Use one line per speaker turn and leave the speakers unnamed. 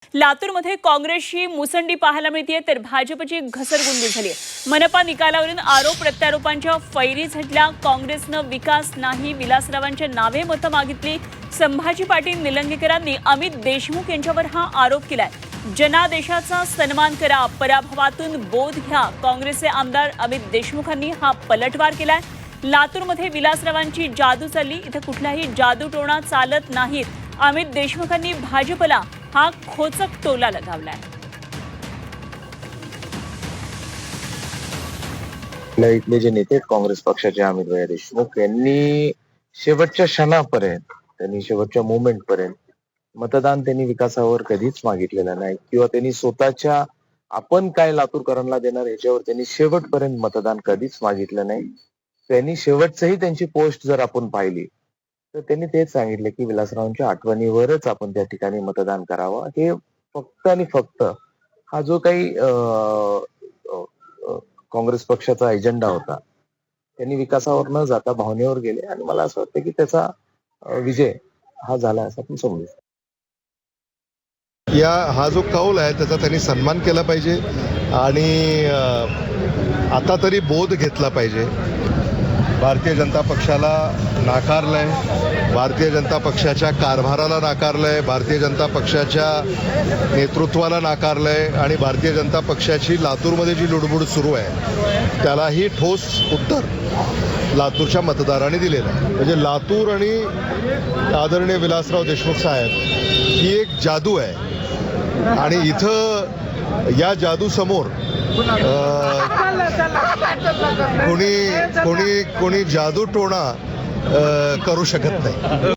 लातूरमध्ये काँग्रेसची मुसंडी पाहायला मिळते तर भाजपची घसरगुंडी झाली। मनपा निकालावरून आरोप प्रत्यारोपांच्या फैरी झटल्या। काँग्रेसनं विकास नाही विलासरावांच्या नावे मतं मागितली। संभाजी पाटील निलंगेकरांनी अमित देशमुख यांच्यावर हा आरोप केलाय। जनादेशाचा सन्मान करा, पराभवातून बोध घ्या, काँग्रेसचे आमदार अमित देशमुखांनी हा पलटवार केलाय। लातूरमध्ये विलासरावांची जादू चालली, इथे कुठलाही जादूटोणा चालत नाहीत। अमित देशमुखांनी भाजपला हा खोचक टोला लगावलाय।
इथले जे नेते काँग्रेस पक्षाचे अमित देशमुख यांनी शेवटच्या क्षणापर्यंत त्यांनी शेवटच्या मोमेंट पर्यंत मतदान त्यांनी विकासावर कधीच मागितलेलं नाही किंवा त्यांनी स्वतःच्या आपण काय लातूरकरांना देणार याच्यावर त्यांनी शेवटपर्यंत मतदान कधीच मागितलं नाही। त्यांनी शेवटचंही त्यांची पोस्ट जर आपण पाहिली तर त्यांनी तेच सांगितले की विलासरावांच्या आठवणीवरच आपण त्या ठिकाणी मतदान करावं। हे फक्त आणि फक्त हा जो काही काँग्रेस पक्षाचा एजेंडा होता त्यांनी विकासावर न जाता भावनेवर गेले आणि मला असं वाटतं की त्याचा विजय हा झाला असं आपण समजू।
हा जो कौल आहे त्याचा त्यांनी सन्मान केला पाहिजे आणि आता तरी बोध घेतला पाहिजे। भारतीय जनता पक्षाला नाकारलंय, भारतीय जनता पक्षाच्या कारभाराला नाकारलंय, भारतीय जनता पक्षाच्या नेतृत्वाला नाकारलंय आणि भारतीय जनता पक्षाची लातूरमध्ये जी लुडबुड सुरू आहे त्यालाही ठोस उत्तर लातूरच्या मतदारांनी दिलेलं आहे। म्हणजे लातूर आणि आदरणीय विलासराव देशमुख साहेब ही एक जादू आहे आणि इथं या जादू समोर कोणी जादू टोणा करू शकत नाही।